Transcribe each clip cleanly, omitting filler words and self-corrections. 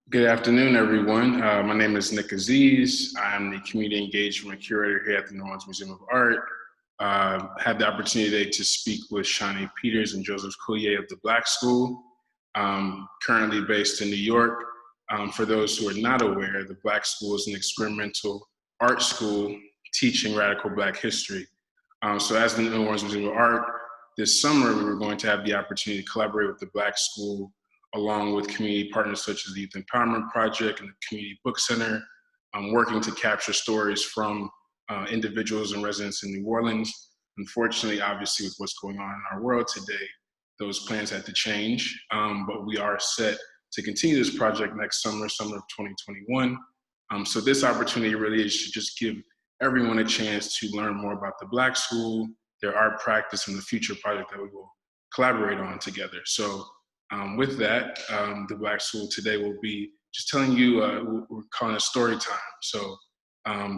Good afternoon, everyone. My name is Nic Aziz. I'm the Community Engagement Curator here at the New Orleans Museum of Art. Had the opportunity today to speak with Shani Peters and Joseph Cuillier of the Black School, currently based in New York. For those who are not aware, the Black School is an experimental art school teaching radical Black history. So as the New Orleans Museum of Art, this summer we were going to have the opportunity to collaborate with the Black School along with community partners such as the Youth Empowerment Project and the Community Book Center, working to capture stories from individuals and residents in New Orleans. Unfortunately, obviously, with what's going on in our world today, those plans had to change, but we are set to continue this project next summer, summer of 2021. So this opportunity really is to just give everyone a chance to learn more about the Black School, their art practice, and the future project that we will collaborate on together. So with that, the Black School today will be just telling you, we're calling it story time. So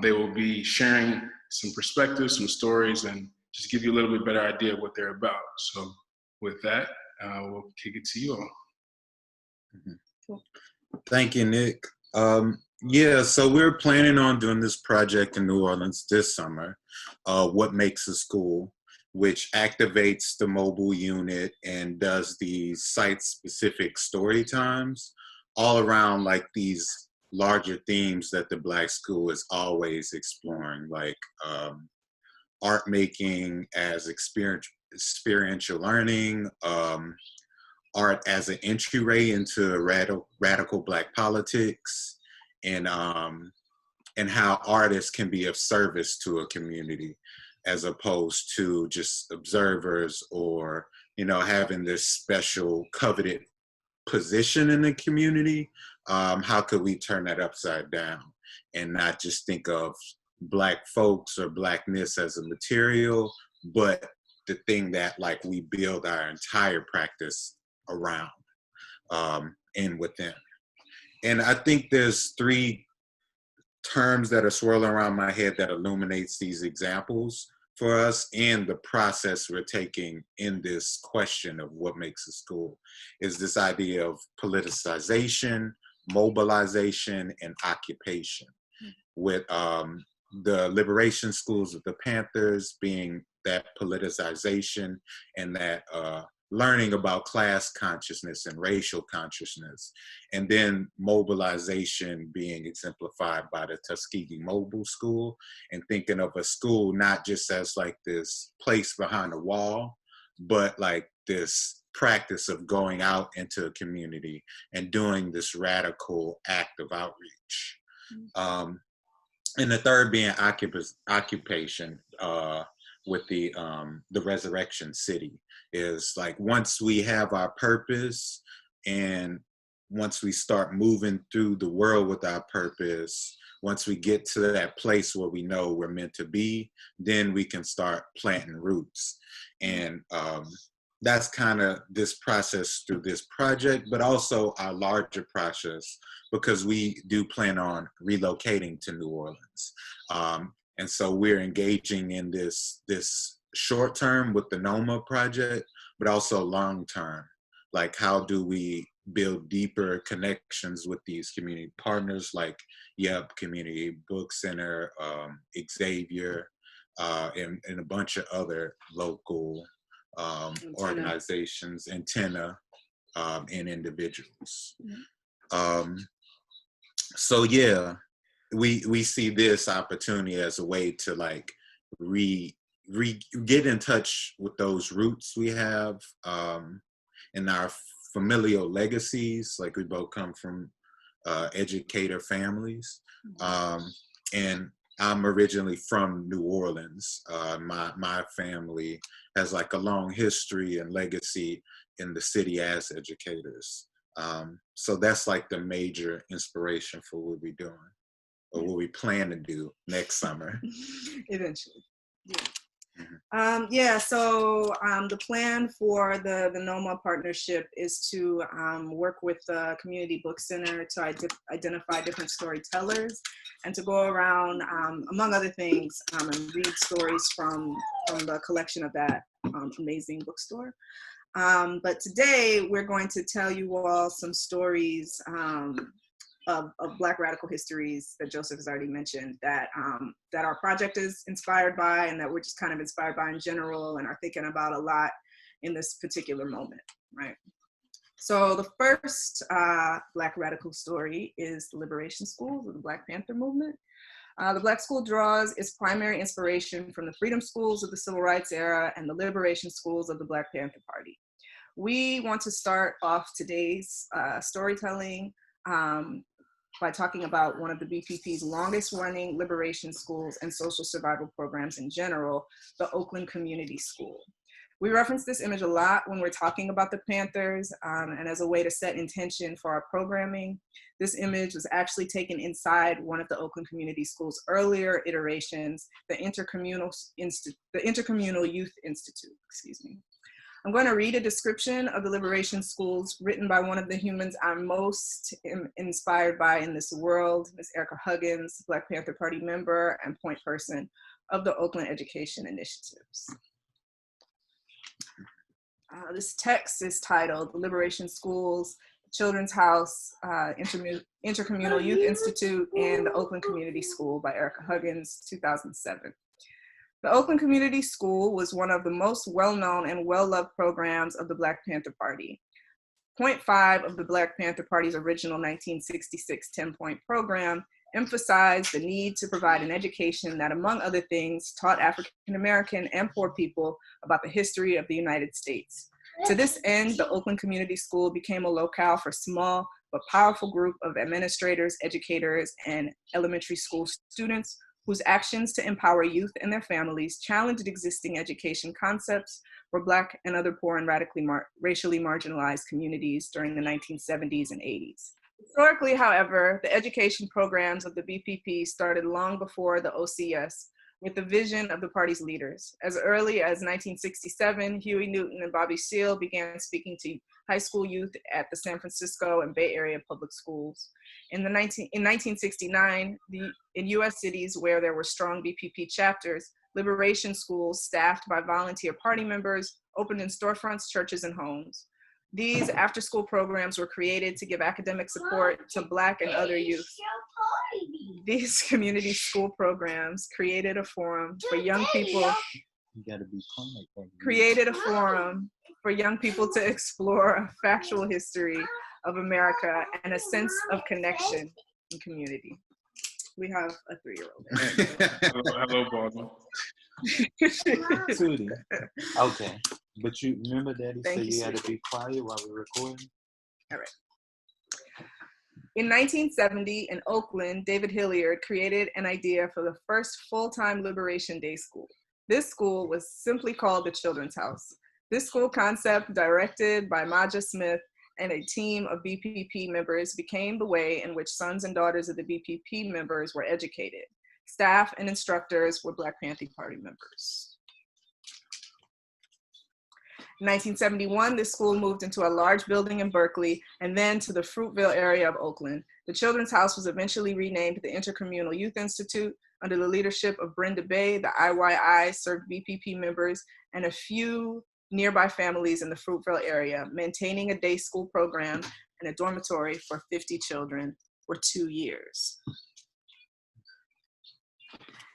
they will be sharing some perspectives, some stories, and just give you a little bit better idea of what they're about. So with that, we'll kick it to you all. Cool. Thank you, Nick. Yeah, so we're planning on doing this project in New Orleans this summer, What Makes a School, which activates the mobile unit and does these site-specific story times all around like these larger themes that the Black School is always exploring, like art making as experiential learning, art as an entryway into radical Black politics, and how artists can be of service to a community, as opposed to just observers or, having this special coveted position in the community. How could we turn that upside down and not just think of Black folks or Blackness as a material, but the thing that like we build our entire practice around and within. And I think there's three terms that are swirling around my head that illuminates these examples for us and the process we're taking in this question of what makes a school, is this idea of politicization, mobilization, and occupation, with the liberation schools of the Panthers being that politicization and that learning about class consciousness and racial consciousness, and then mobilization being exemplified by the Tuskegee Mobile School, and thinking of a school not just as like this place behind a wall, but like this practice of going out into a community and doing this radical act of outreach. And the third being occupation, with the Resurrection City, is like once we have our purpose and once we start moving through the world with our purpose, once we get to that place where we know we're meant to be, then we can start planting roots. And that's kind of this process through this project, but also our larger process, because we do plan on relocating to New Orleans. And so we're engaging in this short term with the NOMA project, but also long term. Like, how do we build deeper connections with these community partners like Community Book Center, Xavier, and a bunch of other local organizations, Antenna, and individuals. So yeah, we see this opportunity as a way to like get in touch with those roots we have, and our familial legacies. Like, we both come from educator families, and I'm originally from New Orleans. My family has like a long history and legacy in the city as educators. So that's like the major inspiration for what we're doing, or what we plan to do next summer. Eventually, yeah. So the plan for the NOMA partnership is to work with the Community Book Center to identify different storytellers and to go around, among other things, and read stories from the collection of that amazing bookstore. But today we're going to tell you all some stories Black radical histories that Joseph has already mentioned that our project is inspired by, and that we're just kind of inspired by in general and are thinking about a lot in this particular moment, right? So the first Black radical story is the liberation schools of the Black Panther movement. The Black school draws its primary inspiration from the freedom schools of the Civil Rights era and the liberation schools of the Black Panther Party. We want to start off today's storytelling by talking about one of the BPP's longest running liberation schools and social survival programs in general, the Oakland Community School. We reference this image a lot when we're talking about the Panthers, and as a way to set intention for our programming. This image was actually taken inside one of the Oakland Community School's earlier iterations, the Intercommunal Youth Institute, excuse me. I'm going to read a description of the liberation schools written by one of the humans I'm most inspired by in this world, Ms. Erica Huggins, Black Panther Party member and point person of the Oakland Education Initiatives. This text is titled Liberation Schools, Children's House, Intercommunal Youth Institute, and the Oakland Community School by Erica Huggins, 2007. The Oakland Community School was one of the most well-known and well-loved programs of the Black Panther Party. Point 5 of the Black Panther Party's original 1966 10-point program emphasized the need to provide an education that, among other things, taught African American and poor people about the history of the United States. To this end, the Oakland Community School became a locale for small but powerful group of administrators, educators, and elementary school students whose actions to empower youth and their families challenged existing education concepts for Black and other poor and racially marginalized communities during the 1970s and 80s. Historically, however, the education programs of the BPP started long before the OCS with the vision of the party's leaders. As early as 1967, Huey Newton and Bobby Seale began speaking to high school youth at the San Francisco and Bay Area public schools. In 1969, in US cities where there were strong BPP chapters, liberation schools staffed by volunteer party members opened in storefronts, churches, and homes. These after-school programs were created to give academic support to Black and other youth. These community school programs created a forum for young people. Created a forum for young people to explore a factual history of America and a sense of connection and community. We have a 3-year-old. Hello, Baldwin. Tootie. Okay. But you remember Daddy said you had to be quiet while we're recording? All right. In 1970, in Oakland, David Hilliard created an idea for the first full-time Liberation Day school. This school was simply called the Children's House. This school concept, directed by Maja Smith and a team of BPP members, became the way in which sons and daughters of the BPP members were educated. Staff and instructors were Black Panther Party members. In 1971, this school moved into a large building in Berkeley and then to the Fruitville area of Oakland. The Children's House was eventually renamed the Intercommunal Youth Institute under the leadership of Brenda Bay. The IYI served BPP members and a few nearby families in the Fruitville area, maintaining a day school program and a dormitory for 50 children for 2 years.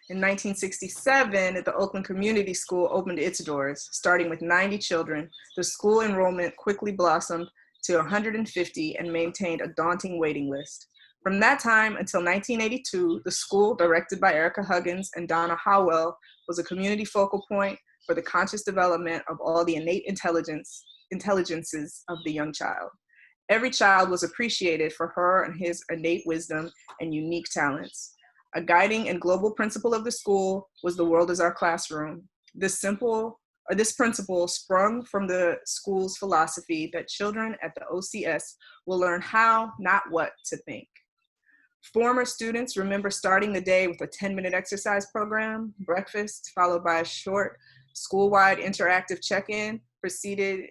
In 1967, the Oakland Community School opened its doors. Starting with 90 children, the school enrollment quickly blossomed to 150 and maintained a daunting waiting list. From that time until 1982, the school, directed by Erica Huggins and Donna Howell, was a community focal point for the conscious development of all the innate intelligences of the young child. Every child was appreciated for her and his innate wisdom and unique talents. A guiding and global principle of the school was the world is our classroom. This principle sprung from the school's philosophy that children at the OCS will learn how, not what, to think. Former students remember starting the day with a 10-minute exercise program, breakfast, followed by a short school-wide interactive check-in preceding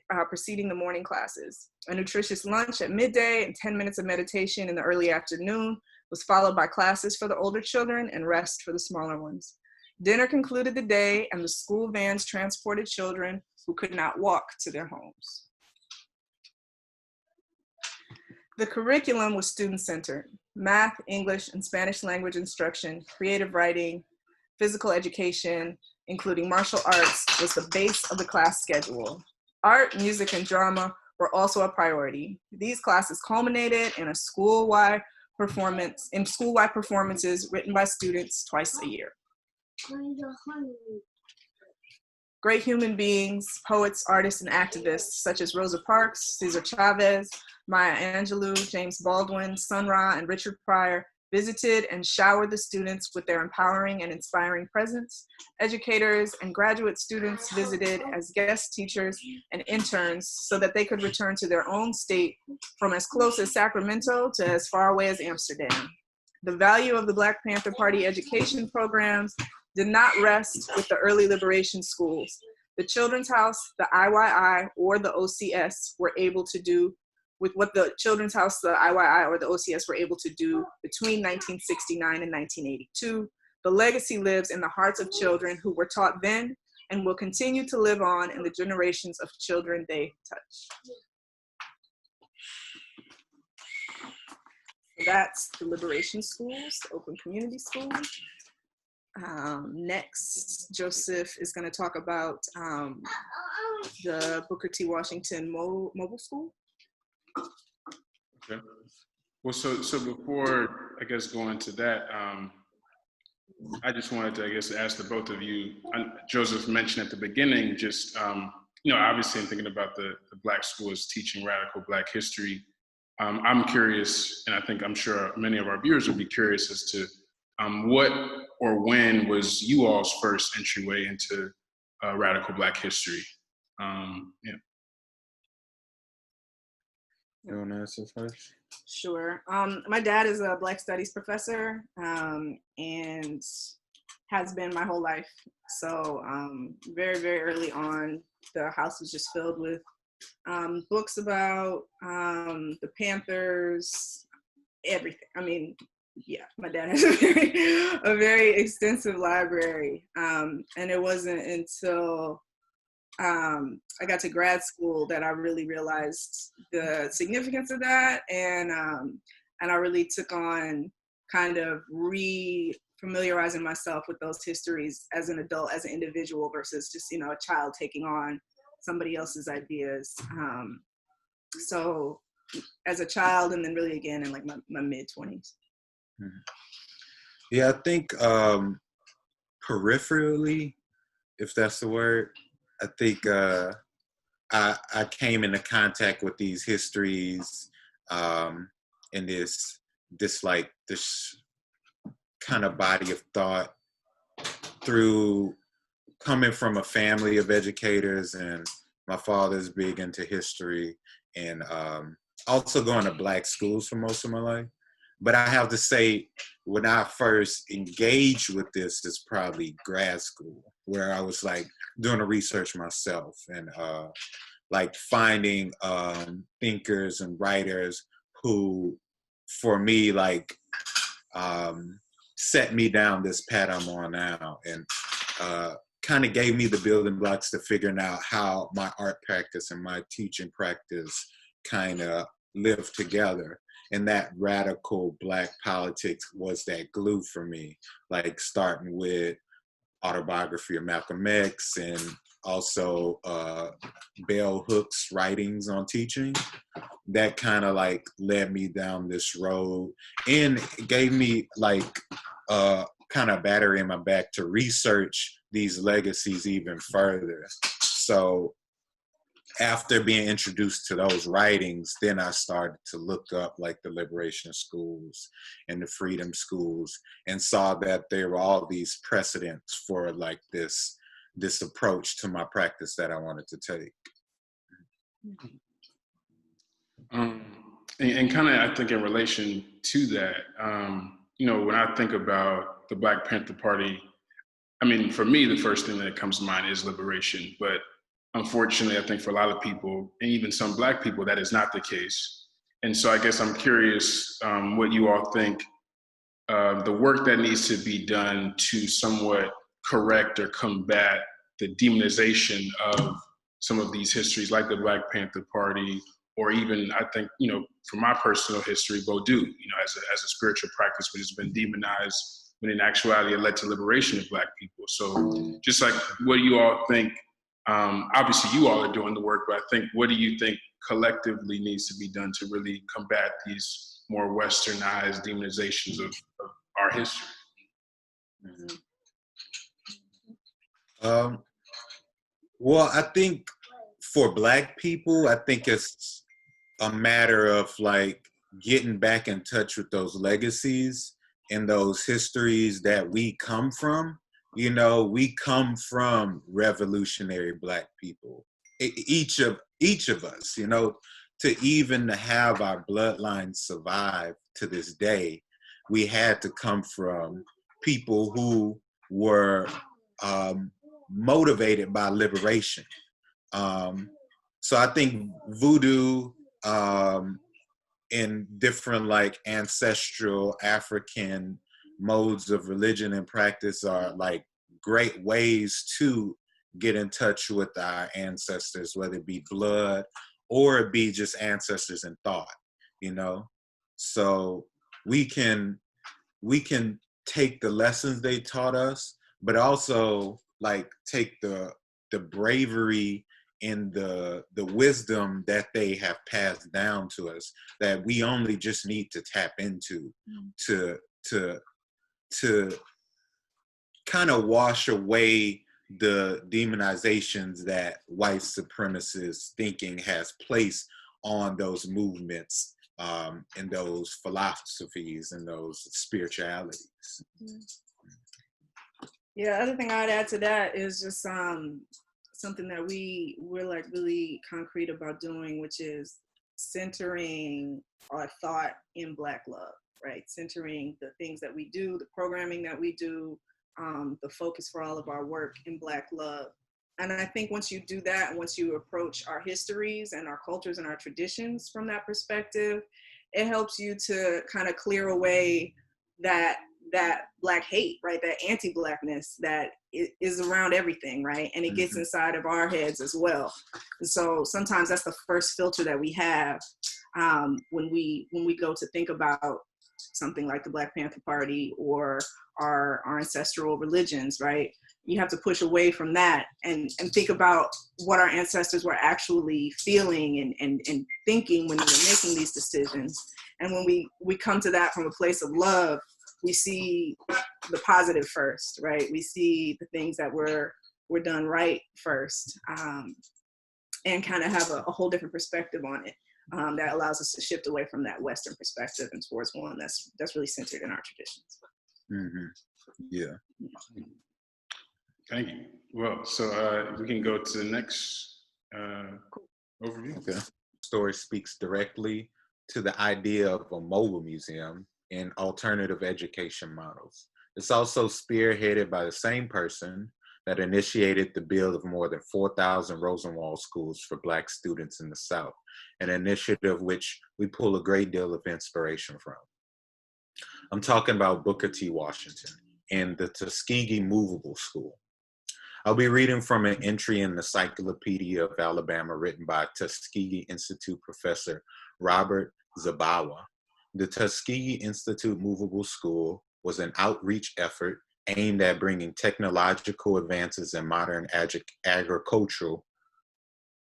the morning classes. A nutritious lunch at midday and 10 minutes of meditation in the early afternoon was followed by classes for the older children and rest for the smaller ones. Dinner concluded the day and the school vans transported children who could not walk to their homes. The curriculum was student-centered. math, English, and Spanish language instruction, creative writing, physical education, including martial arts, was the base of the class schedule. Art, music, and drama were also a priority. These classes culminated in school-wide performances written by students twice a year. Great human beings, poets, artists, and activists such as Rosa Parks, Cesar Chavez, Maya Angelou, James Baldwin, Sun Ra, and Richard Pryor visited and showered the students with their empowering and inspiring presence. Educators and graduate students visited as guest teachers and interns so that they could return to their own state from as close as Sacramento to as far away as Amsterdam. The value of the Black Panther Party education programs did not rest with the early liberation schools. The Children's House, the IYI, or the OCS were able to do with what the Children's House, the IYI, or the OCS were able to do between 1969 and 1982. The legacy lives in the hearts of children who were taught then and will continue to live on in the generations of children they touch. So that's the liberation schools, the open community schools. Next, Joseph is going to talk about the Booker T. Washington Mobile School. Okay. Well, so before I guess going into that, I just wanted to ask the both of you. Joseph mentioned at the beginning, just obviously in thinking about the Black schools teaching radical Black history. I'm curious, and I'm sure many of our viewers would be curious as to what or when was you all's first entryway into radical Black history? Yeah. You want to answer first? Sure. My dad is a Black Studies professor and has been my whole life. So very, very early on, the house was just filled with books about the Panthers, everything. Yeah, my dad has a very extensive library. And it wasn't until I got to grad school that I really realized the significance of that. And I really took on kind of re-familiarizing myself with those histories as an adult, as an individual, versus just, a child taking on somebody else's ideas. So as a child, and then really again in like my mid-20s. Yeah, I think peripherally, if that's the word, I think I came into contact with these histories and this kind of body of thought through coming from a family of educators, and my father's big into history, and also going to Black schools for most of my life. But I have to say, when I first engaged with this is probably grad school, where I was like doing the research myself and like finding thinkers and writers who, for me, like set me down this path I'm on now, and kind of gave me the building blocks to figuring out how my art practice and my teaching practice kind of live together. And that radical Black politics was that glue for me, like starting with autobiography of Malcolm X and also Bell Hooks' writings on teaching. That kind of like led me down this road and gave me like kind of battery in my back to research these legacies even further. So after being introduced to those writings, then I started to look up like the liberation schools and the freedom schools, and saw that there were all these precedents for like this approach to my practice that I wanted to take. And kind of, I think in relation to that, when I think about the Black Panther Party, for me, the first thing that comes to mind is liberation. But unfortunately, I think for a lot of people, and even some Black people, that is not the case. And so I guess I'm curious what you all think the work that needs to be done to somewhat correct or combat the demonization of some of these histories, like the Black Panther Party or even I think, you know, from my personal history, Vodou, you know, as a spiritual practice, which has been demonized, when in actuality it led to liberation of Black people. So just like, what do you all think? Obviously you all are doing the work, but I think, what do you think collectively needs to be done to really combat these more westernized demonizations of our history? Well, I think for Black people, I think it's a matter of like getting back in touch with those legacies and those histories that we come from. You know, we come from revolutionary Black people. Each of us, you know, to even have our bloodline survive to this day, we had to come from people who were motivated by liberation. So I think voodoo in different like ancestral African modes of religion and practice are like great ways to get in touch with our ancestors, whether it be blood or it be just ancestors in thought, you know? So we can take the lessons they taught us, but also like take the bravery and the wisdom that they have passed down to us, that we only just need to tap into to kind of wash away the demonizations that white supremacist thinking has placed on those movements and those philosophies and those spiritualities. Yeah, the other thing I'd add to that is just something that we're like really concrete about doing, which is centering our thought in Black love, right? Centering the things that we do, the programming that we do, the focus for all of our work in Black love. And I think once you do that, and once you approach our histories and our cultures and our traditions from that perspective, it helps you to kind of clear away that Black hate, right? That anti-Blackness that is around everything, right? And it gets inside of our heads as well. And so sometimes that's the first filter that we have when we go to think about something like the Black Panther Party or our ancestral religions, right? You have to push away from that and think about what our ancestors were actually feeling and thinking when they were making these decisions. And when we come to that from a place of love, we see the positive first, right? We see the things that were done right first, and kind of have a whole different perspective on it that allows us to shift away from that Western perspective and towards one that's really centered in our traditions. Yeah. Thank you. Well, so we can go to the next overview. Okay. Story speaks directly to the idea of a mobile museum and alternative education models. It's also spearheaded by the same person that initiated the build of more than 4,000 Rosenwald schools for Black students in the South, an initiative which we pull a great deal of inspiration from. I'm talking about Booker T. Washington and the Tuskegee Movable School. I'll be reading from an entry in the Encyclopedia of Alabama written by Tuskegee Institute professor Robert Zabawa. The Tuskegee Institute Movable School was an outreach effort aimed at bringing technological advances in modern agriculture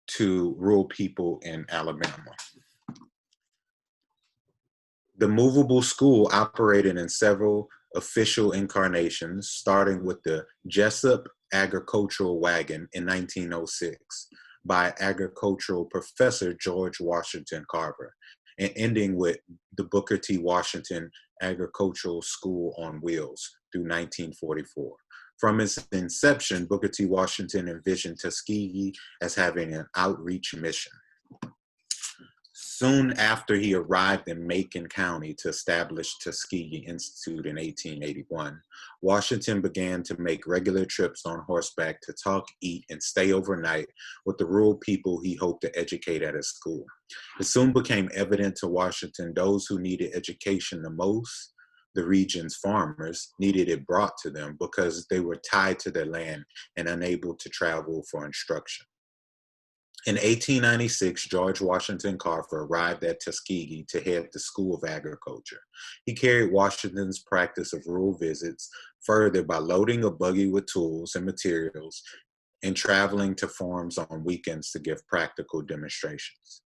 to rural people in Alabama. The movable school operated in several official incarnations, starting with the Jessup Agricultural Wagon in 1906 by agricultural professor George Washington Carver, and ending with the Booker T. Washington Agricultural School on Wheels through 1944. From its inception, Booker T. Washington envisioned Tuskegee as having an outreach mission. Soon after he arrived in Macon County to establish Tuskegee Institute in 1881, Washington began to make regular trips on horseback to talk, eat, and stay overnight with the rural people he hoped to educate at his school. It soon became evident to Washington those who needed education the most, the region's farmers, needed it brought to them because they were tied to their land and unable to travel for instruction. In 1896, George Washington Carver arrived at Tuskegee to head the School of Agriculture. He carried Washington's practice of rural visits further by loading a buggy with tools and materials and traveling to farms on weekends to give practical demonstrations.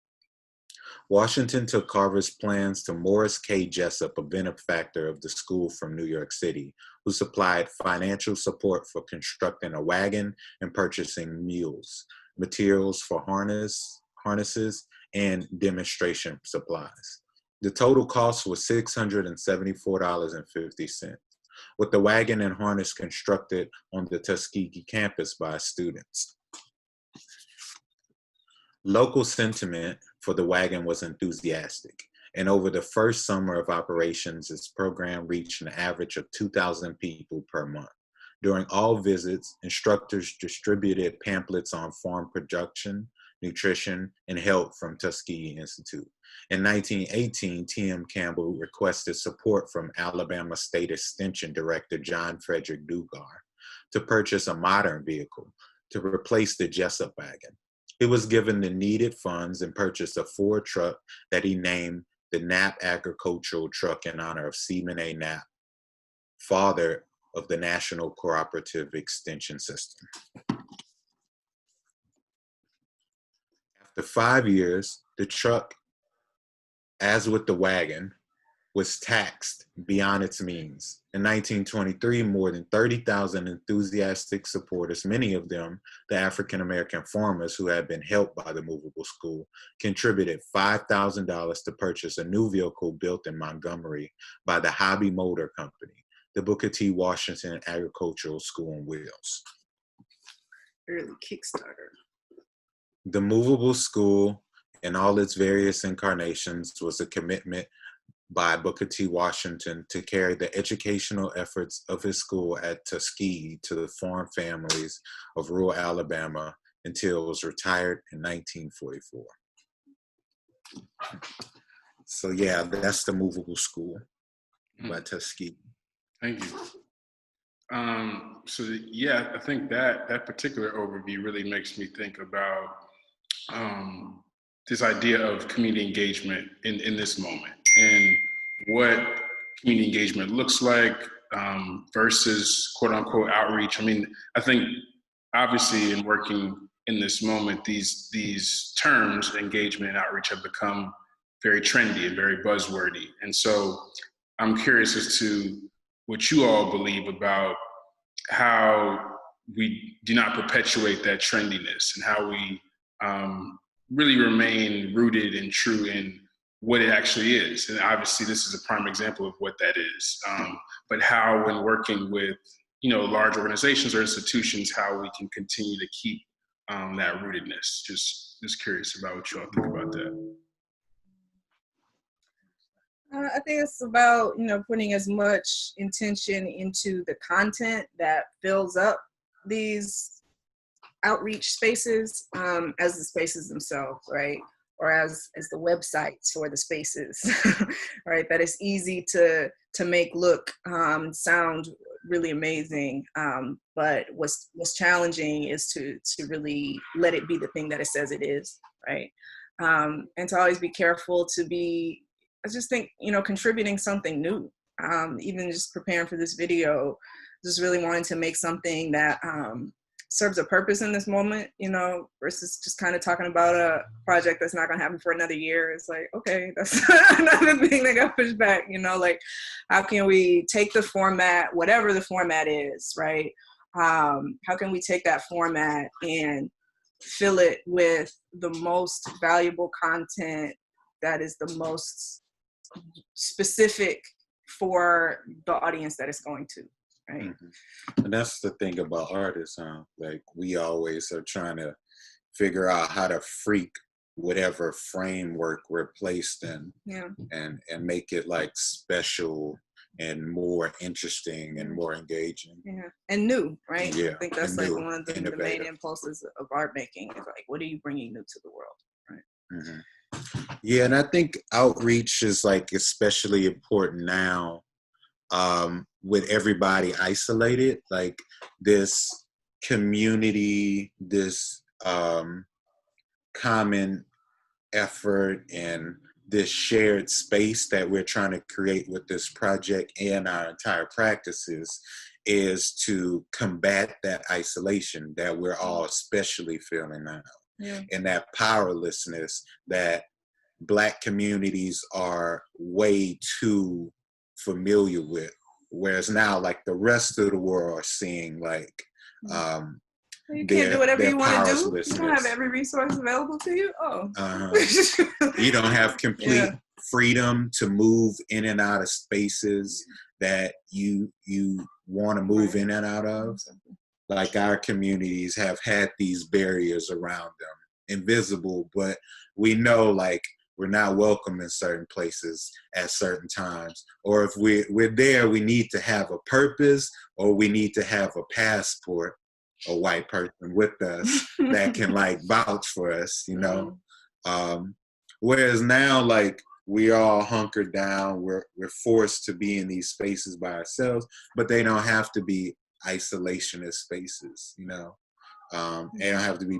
Washington took Carver's plans to Morris K. Jessup, a benefactor of the school from New York City, who supplied financial support for constructing a wagon and purchasing mules, materials for harnesses, and demonstration supplies. The total cost was $674.50, with the wagon and harness constructed on the Tuskegee campus by students. Local sentiment for the wagon was enthusiastic, and over the first summer of operations, its program reached an average of 2,000 people per month. During all visits, instructors distributed pamphlets on farm production, nutrition, and health from Tuskegee Institute. In 1918, T.M. Campbell requested support from Alabama State Extension Director John Frederick Dugar to purchase a modern vehicle to replace the Jessup wagon. He was given the needed funds and purchased a Ford truck that he named the Knapp Agricultural Truck in honor of Seaman A. Knapp, father of the National Cooperative Extension System. After 5 years, the truck, as with the wagon, was taxed beyond its means. In 1923, more than 30,000 enthusiastic supporters, many of them the African-American farmers who had been helped by the movable school, contributed $5,000 to purchase a new vehicle built in Montgomery by the Hobby Motor Company, the Booker T. Washington Agricultural School on Wheels. Early Kickstarter. The movable school in all its various incarnations was a commitment by Booker T. Washington to carry the educational efforts of his school at Tuskegee to the farm families of rural Alabama until it was retired in 1944. So yeah, that's the movable school by Tuskegee. Thank you. So yeah, I think that particular overview really makes me think about this idea of community engagement in this moment and what community engagement looks like versus quote unquote outreach. I mean, I think obviously in working in this moment, these terms, engagement and outreach, have become very trendy and very buzzwordy. And so I'm curious as to what you all believe about how we do not perpetuate that trendiness and how we really remain rooted and true in what it actually is. And obviously this is a prime example of what that is. But how, when working with, large organizations or institutions, how we can continue to keep that rootedness. Just curious about what you all think about that. I think it's about, putting as much intention into the content that fills up these outreach spaces as the spaces themselves, right? Or as the websites or the spaces, right? That it's easy to make look, sound really amazing. But what's challenging is to really let it be the thing that it says it is, right? And to always be careful to be, I just think, contributing something new. Even just preparing for this video, just really wanting to make something that serves a purpose in this moment, versus just kind of talking about a project that's not gonna happen for another year. It's like, okay, that's another thing that got pushed back, like how can we take the format, whatever the format is, right? How can we take that format and fill it with the most valuable content that is the most specific for the audience that it's going to, right? Mm-hmm. And that's the thing about artists, huh? Like, we always are trying to figure out how to freak whatever framework we're placed in, and make it like special and more interesting and more engaging. Yeah, and new, right? Yeah, I think that's like one of the main innovative impulses of art making. Is like, what are you bringing new to the world, right? Mm-hmm. Yeah, and I think outreach is like especially important now, with everybody isolated. Like this community, this common effort and this shared space that we're trying to create with this project and our entire practices is to combat that isolation that we're all especially feeling now. Yeah. And that powerlessness that Black communities are way too familiar with. Whereas now, like the rest of the world are seeing like you can't do whatever you want to do. You don't have powerlessness. every resource available to you. Oh. You don't have complete Yeah. freedom to move in and out of spaces that you want to move in and out of. Like our communities have had these barriers around them, invisible, but we know like we're not welcome in certain places at certain times. Or if we're there, we need to have a purpose, or we need to have a passport, a white person with us that can like vouch for us, you know? Whereas now, like we all hunkered down, we're forced to be in these spaces by ourselves, but they don't have to be isolationist spaces, you know? They don't have to be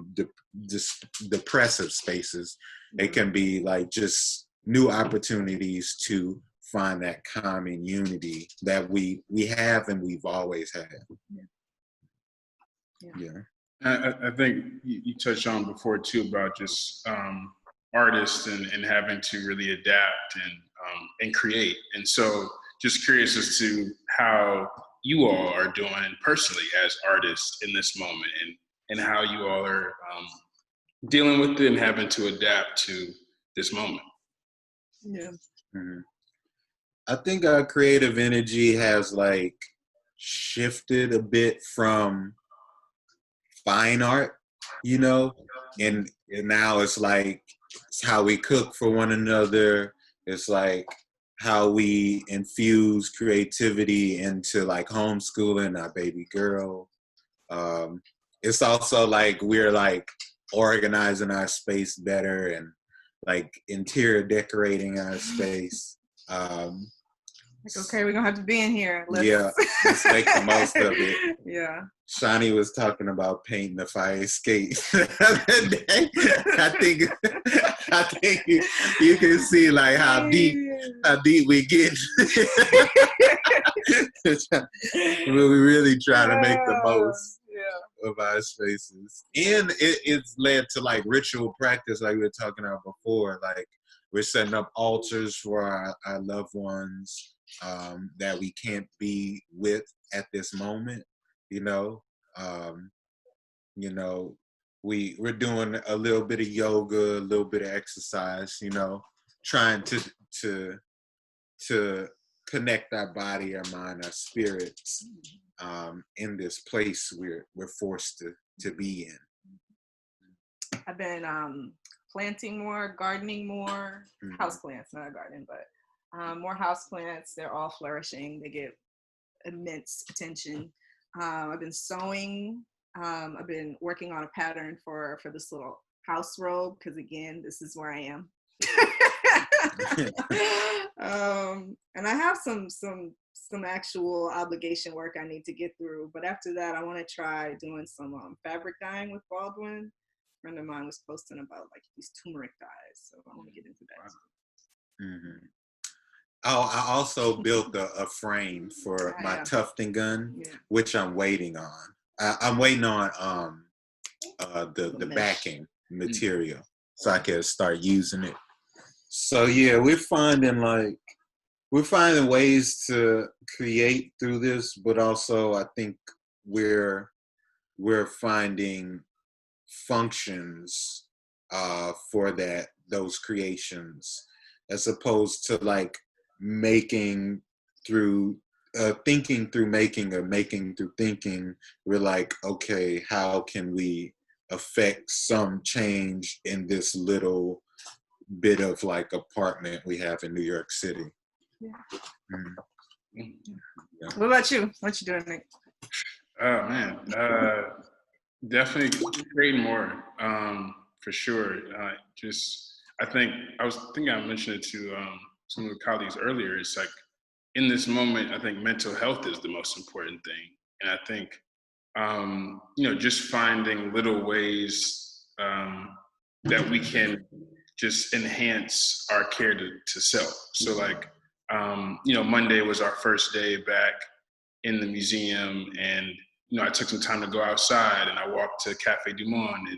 depressive spaces. They can be like just new opportunities to find that common unity that we have and we've always had. Yeah. I think you touched on before too about just artists and having to really adapt and create. And so just curious as to how you all are doing personally as artists in this moment and how you all are dealing with it and having to adapt to this moment. Yeah. Mm-hmm. I think our creative energy has like shifted a bit from fine art, you know, and now it's like it's how we cook for one another. It's like how we infuse creativity into like homeschooling our baby girl. It's also like we're like organizing our space better and like interior decorating our space. Like, okay, we're gonna have to be in here. Let's make the most of it. Yeah. Shani was talking about painting the fire escape the other day. I think you can see like how deep we get. We're really trying to make the most of our spaces. And it's led to like ritual practice like we were talking about before. Like we're setting up altars for our loved ones that we can't be with at this moment. You know, we're doing a little bit of yoga, a little bit of exercise, you know, trying to connect our body, our mind, our spirits in this place we're forced to be in. I've been planting more, gardening more, house plants, not a garden, but more house plants. They're all flourishing. They get immense attention. I've been sewing. I've been working on a pattern for this little house robe because again, this is where I am. And I have some actual obligation work I need to get through. But after that, I want to try doing some fabric dyeing with Baldwin. A friend of mine was posting about like these turmeric dyes, so I want to get into that. Mm-hmm. Oh, I also built a frame for my tufting gun, which I'm waiting on. I'm waiting on the backing material so I can start using it. So yeah, we're finding ways to create through this, but also I think we're finding functions for those creations, as opposed to like making through thinking through making or making through thinking. We're like, okay, how can we affect some change in this little bit of like apartment we have in New York City? Yeah. Yeah. What about you? What you doing, Nick? Oh man, definitely creating more, for sure. I think I mentioned it to some of the colleagues earlier. It's like in this moment, I think mental health is the most important thing, and I think just finding little ways that we can just enhance our care to self. So like, Monday was our first day back in the museum, and I took some time to go outside, and I walked to Cafe Du Monde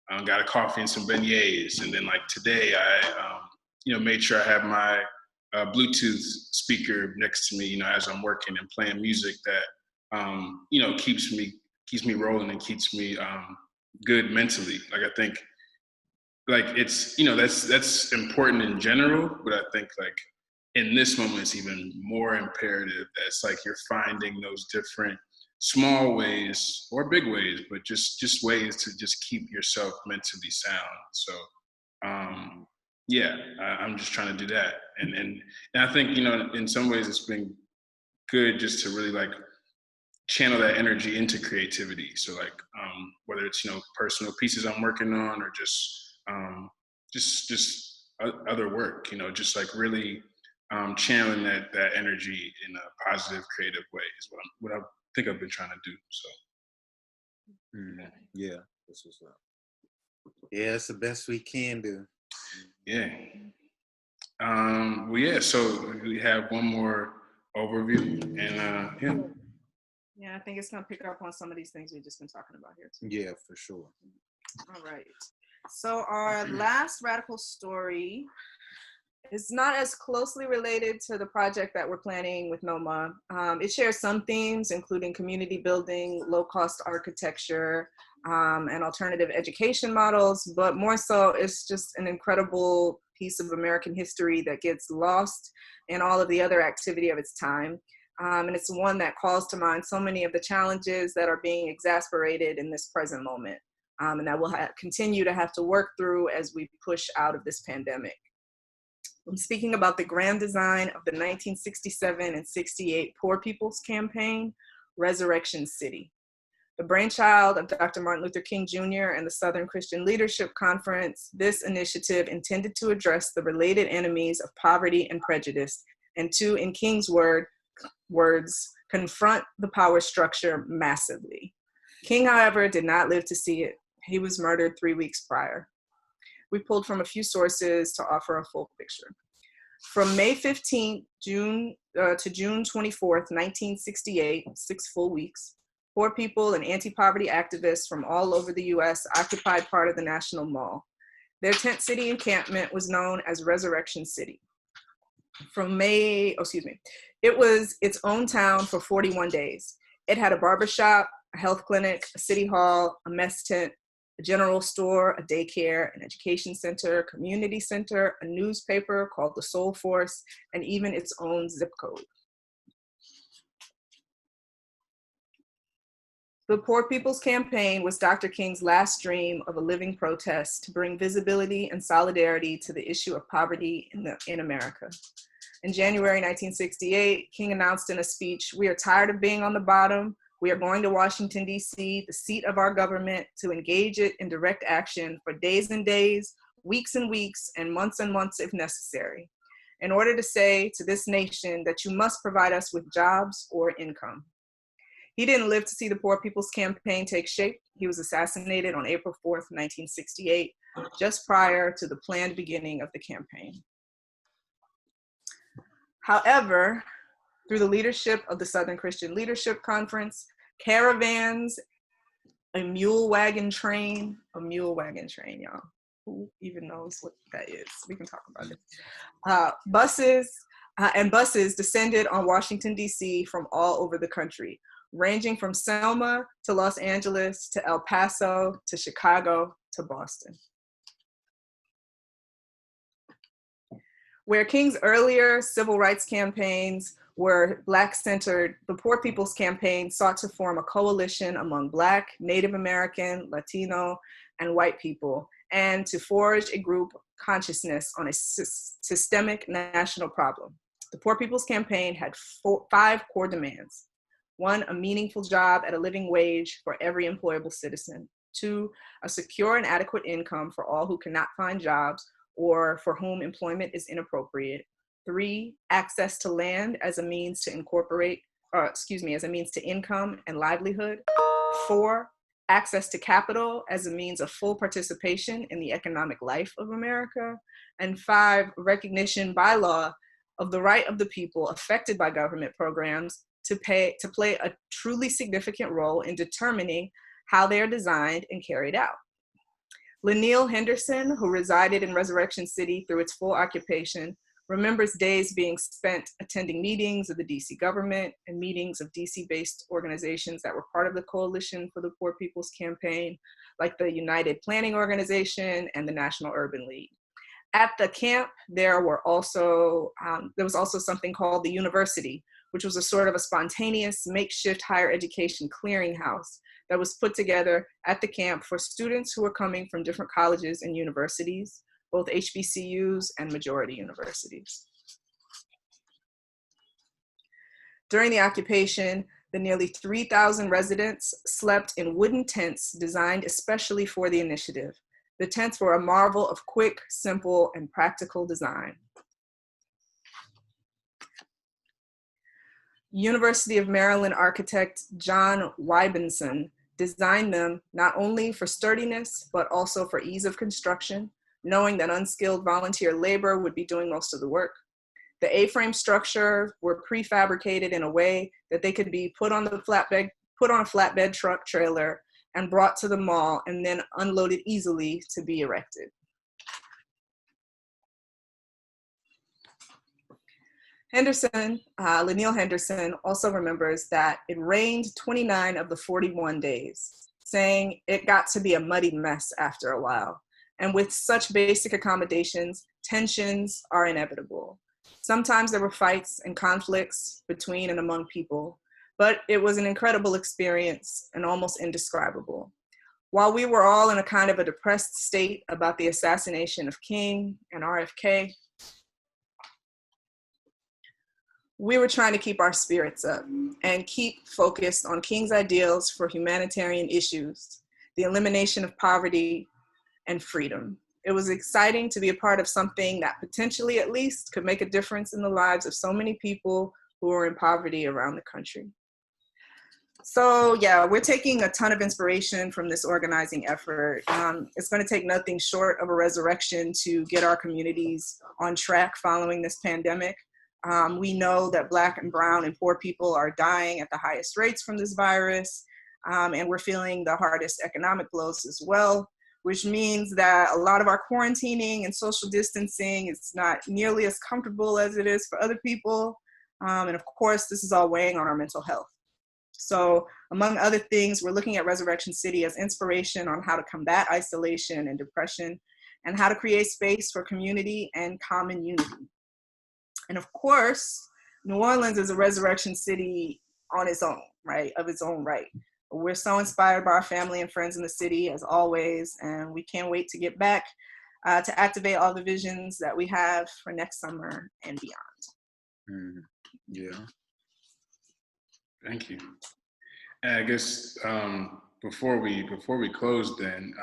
and got a coffee and some beignets. And then like today, I made sure I have my Bluetooth speaker next to me, as I'm working and playing music that keeps me rolling and keeps me good mentally. Like I think like it's that's important in general, but I think like in this moment it's even more imperative that it's like you're finding those different small ways or big ways, but just ways to just keep yourself mentally sound. So I'm just trying to do that, and I think in some ways it's been good just to really like channel that energy into creativity. So like whether it's personal pieces I'm working on or just other work, just like really channeling that energy in a positive, creative way is what I think I've been trying to do. So yeah, this was yeah, it's the best we can do. Yeah. So we have one more overview, and Yeah, I think it's gonna pick up on some of these things we've just been talking about here too. Yeah, for sure. All right. So our last radical story is not as closely related to the project that we're planning with NOMA. It shares some themes, including community building, low-cost architecture, and alternative education models, but more so, it's just an incredible piece of American history that gets lost in all of the other activity of its time. And it's one that calls to mind so many of the challenges that are being exacerbated in this present moment, and that we'll continue to have to work through as we push out of this pandemic. I'm speaking about the grand design of the 1967 and 68 Poor People's Campaign, Resurrection City. The brainchild of Dr. Martin Luther King Jr. and the Southern Christian Leadership Conference, this initiative intended to address the related enemies of poverty and prejudice, and to, in King's words, confront the power structure massively. King, however, did not live to see it. He was murdered 3 weeks prior. We pulled from a few sources to offer a full picture. From May 15th to June 24th, 1968, 6 full weeks, poor people and anti-poverty activists from all over the US occupied part of the National Mall. Their tent city encampment was known as Resurrection City. It was its own town for 41 days. It had a barbershop, a health clinic, a city hall, a mess tent, a general store, a daycare, an education center, community center, a newspaper called the Soul Force, and even its own zip code. The Poor People's Campaign was Dr. King's last dream of a living protest to bring visibility and solidarity to the issue of poverty in America. In January 1968, King announced in a speech, "We are tired of being on the bottom. We are going to Washington, D.C., the seat of our government, to engage it in direct action for days and days, weeks and weeks, and months if necessary, in order to say to this nation that you must provide us with jobs or income." He didn't live to see the Poor People's Campaign take shape. He was assassinated on April 4th, 1968, just prior to the planned beginning of the campaign. However, through the leadership of the Southern Christian Leadership Conference, caravans, a mule wagon train, y'all. Who even knows what that is? We can talk about it. Buses descended on Washington, D.C. from all over the country, ranging from Selma to Los Angeles to El Paso to Chicago to Boston. Where King's earlier civil rights campaigns were Black-centered, the Poor People's Campaign sought to form a coalition among Black, Native American, Latino, and white people, and to forge a group consciousness on a systemic national problem. The Poor People's Campaign had 5 core demands. 1, a meaningful job at a living wage for every employable citizen. 2, a secure and adequate income for all who cannot find jobs or for whom employment is inappropriate. 3, access to land as a means to income and livelihood. 4, access to capital as a means of full participation in the economic life of America, and 5, recognition by law of the right of the people affected by government programs to play a truly significant role in determining how they are designed and carried out. Lanil Henderson, who resided in Resurrection City through its full occupation, remembers days being spent attending meetings of the DC government and meetings of DC-based organizations that were part of the Coalition for the Poor People's Campaign, like the United Planning Organization and the National Urban League. At the camp, there was also something called the University, which was a sort of a spontaneous makeshift higher education clearinghouse that was put together at the camp for students who were coming from different colleges and universities, both HBCUs and majority universities. During the occupation, the nearly 3,000 residents slept in wooden tents designed especially for the initiative. The tents were a marvel of quick, simple, and practical design. University of Maryland architect John Wybenson designed them not only for sturdiness, but also for ease of construction, knowing that unskilled volunteer labor would be doing most of the work. The A-frame structure were prefabricated in a way that they could be put on a flatbed truck trailer and brought to the mall and then unloaded easily to be erected. Lanil Henderson also remembers that it rained 29 of the 41 days, saying it got to be a muddy mess after a while. And with such basic accommodations, tensions are inevitable. Sometimes there were fights and conflicts between and among people, but it was an incredible experience and almost indescribable. While we were all in a kind of a depressed state about the assassination of King and RFK, we were trying to keep our spirits up and keep focused on King's ideals for humanitarian issues, the elimination of poverty and freedom. It was exciting to be a part of something that potentially at least could make a difference in the lives of so many people who are in poverty around the country. So yeah, we're taking a ton of inspiration from this organizing effort. It's going to take nothing short of a resurrection to get our communities on track following this pandemic. We know that Black and Brown and poor people are dying at the highest rates from this virus, and we're feeling the hardest economic blows as well, which means that a lot of our quarantining and social distancing is not nearly as comfortable as it is for other people. And of course, this is all weighing on our mental health. So among other things, we're looking at Resurrection City as inspiration on how to combat isolation and depression and how to create space for community and common unity. And of course, New Orleans is a resurrection city on its own, right, of its own right. We're so inspired by our family and friends in the city, as always, and we can't wait to get back to activate all the visions that we have for next summer and beyond. Yeah. Thank you. And I guess before we close, then,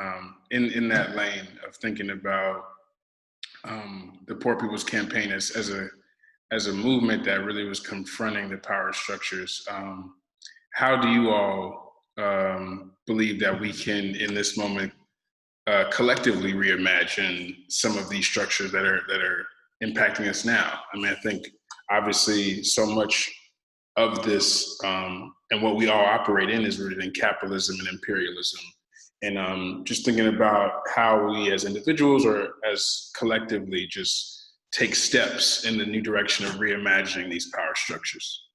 in that lane of thinking about the Poor People's Campaign as a movement that really was confronting the power structures, how do you all believe that we can, in this moment, collectively reimagine some of these structures that are impacting us now? I mean, I think obviously so much of this and what we all operate in is rooted in capitalism and imperialism. And just thinking about how we as individuals or as collectively just take steps in the new direction of reimagining these power structures.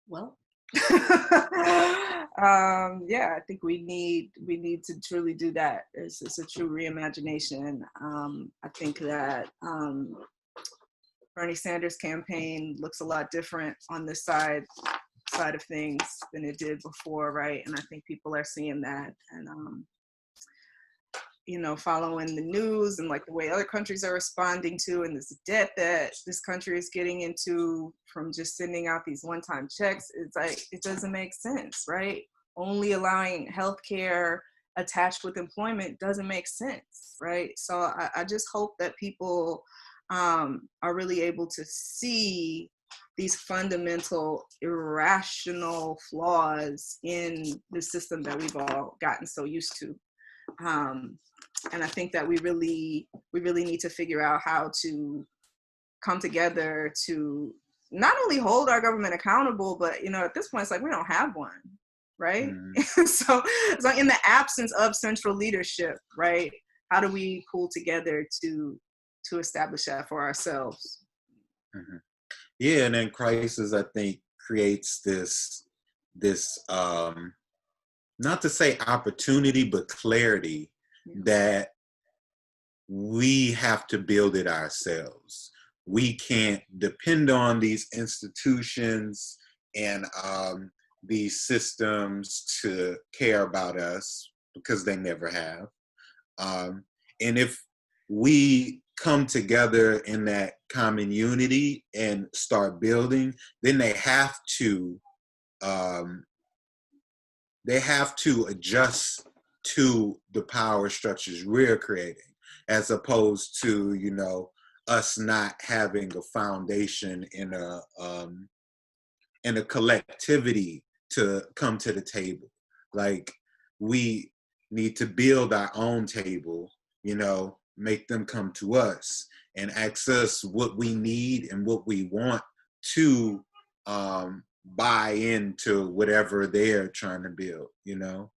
Well, yeah, I think we need to truly do that. It's a true reimagination. I think that Bernie Sanders' campaign looks a lot different on this side of things than it did before, right? And I think people are seeing that, and you know, following the news and like the way other countries are responding to, and this debt that this country is getting into from just sending out these one-time checks, it's like, it doesn't make sense, right? Only allowing healthcare attached with employment doesn't make sense, right? So I just hope that people are really able to see these fundamental irrational flaws in the system that we've all gotten so used to. And I think that we really need to figure out how to come together to not only hold our government accountable, but, you know, at this point, it's like we don't have one, right? Mm-hmm. So in the absence of central leadership, right, how do we pull together to establish that for ourselves? Mm-hmm. Yeah, and then crisis, I think, creates this not to say opportunity, but clarity that we have to build it ourselves. We can't depend on these institutions and these systems to care about us, because they never have. And if we come together in that common unity and start building, then they have to adjust to the power structures we're creating, as opposed to, you know, us not having a foundation in a collectivity to come to the table. Like, we need to build our own table, you know, make them come to us and ask us what we need and what we want to buy into whatever they're trying to build, you know.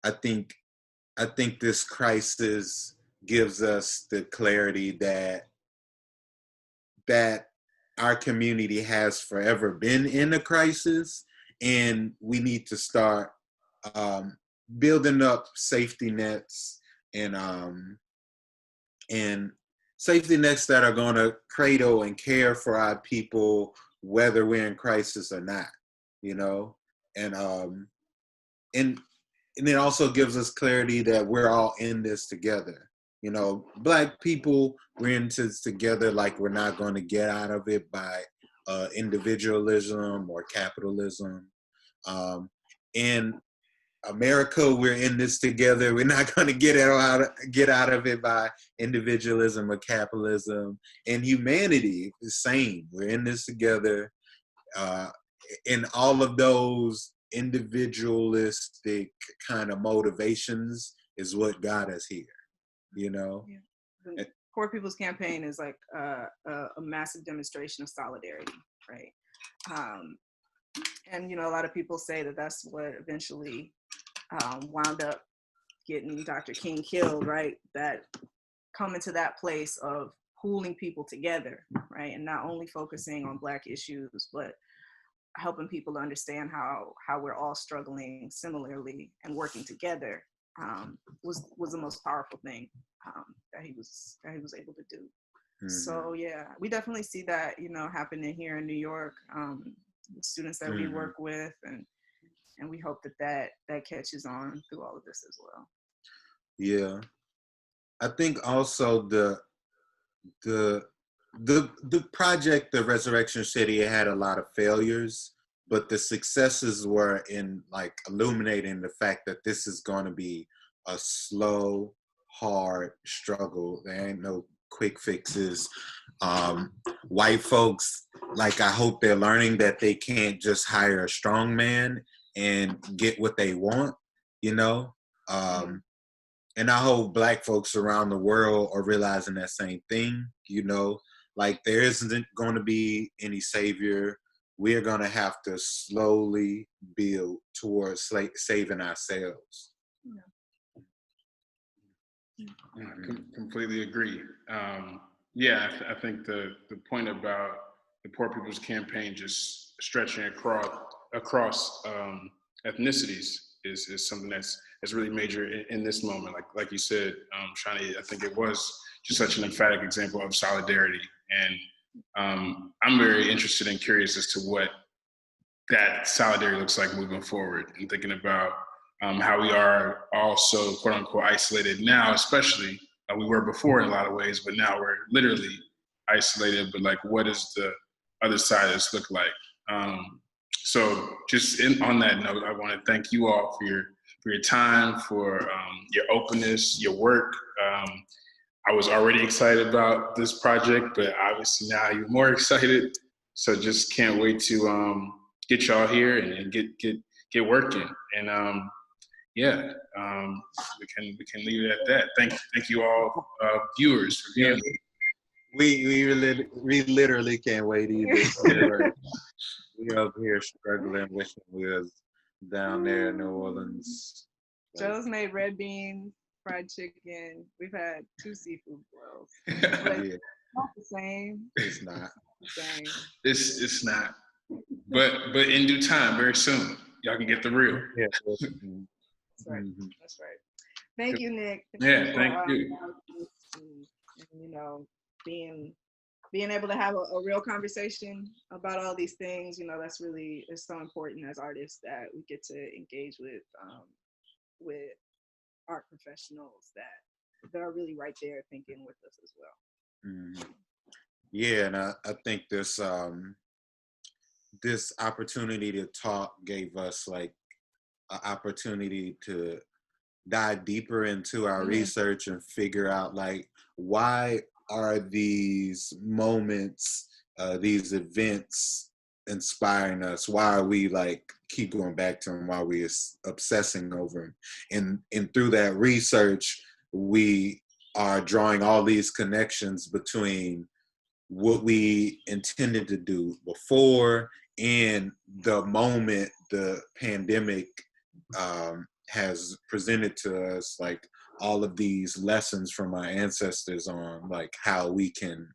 I think this crisis gives us the clarity that our community has forever been in a crisis, and we need to start building up safety nets and safety nets that are going to cradle and care for our people, whether we're in crisis or not, you know. And it also gives us clarity that we're all in this together. You know, Black people, we're in this together. Like, we're not going to get out of it by individualism or capitalism. In America, we're in this together. We're not going to get out of it by individualism or capitalism. And humanity, the same. We're in this together. In all of those individualistic kind of motivations is what got us here, you know. Yeah. The Poor People's Campaign is like a massive demonstration of solidarity, right? And, you know, a lot of people say that that's what eventually wound up getting Dr. King killed, right? That coming to that place of pooling people together, right? And not only focusing on Black issues, but helping people to understand how we're all struggling similarly and working together was the most powerful thing that he was able to do. Mm-hmm. So yeah, we definitely see that, you know, happening here in New York. The students that we work with, and we hope that catches on through all of this as well. Yeah, I think also the project, the Resurrection City, had a lot of failures, but the successes were in like illuminating the fact that this is going to be a slow, hard struggle. There ain't no quick fixes. White folks, like, I hope they're learning that they can't just hire a strong man and get what they want, you know? And I hope Black folks around the world are realizing that same thing, you know? Like, there isn't going to be any savior. We're going to have to slowly build towards saving ourselves. I completely agree. Yeah, I think the point about the Poor People's Campaign just stretching across ethnicities is something that's really major in this moment. Like you said, Shani, I think it was just such an emphatic example of solidarity. And I'm very interested and curious as to what that solidarity looks like moving forward, and thinking about how we are also quote unquote isolated now, especially we were before in a lot of ways, but now we're literally isolated. But like, what does the other side of this look like? So just on that note, I want to thank you all for your time, for your openness, your work. I was already excited about this project, but obviously now I'm even more excited. So just can't wait to get y'all here and get working. And yeah, we can leave it at that. Thank you all viewers for viewing. We literally can't wait either. We up here struggling, wishing we was down there in New Orleans. Joe's made red beans, fried chicken. We've had 2 seafood boils. But Yeah. it's not the same. It's not. The same. It's not. But in due time, very soon, y'all can get the real. Yeah. That's right. That's right. Thank you, Nic. Yeah, thank you. And, you know, being able to have a real conversation about all these things, you know, that's really is so important as artists that we get to engage with art professionals that are really right there thinking with us as well. Mm-hmm. Yeah, and I think this this opportunity to talk gave us like an opportunity to dive deeper into our research and figure out like why are these moments, these events inspiring us? Why are we like keep going back to them? Why are we obsessing over them? And through that research, we are drawing all these connections between what we intended to do before and the moment the pandemic has presented to us, like all of these lessons from our ancestors on like how we can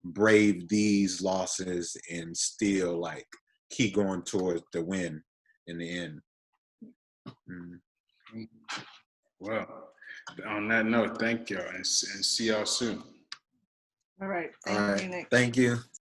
brave these losses and still like keep going towards the win in the end. Well, on that note, thank y'all and see y'all soon. All right. All right. Thank you, Nic. Thank you.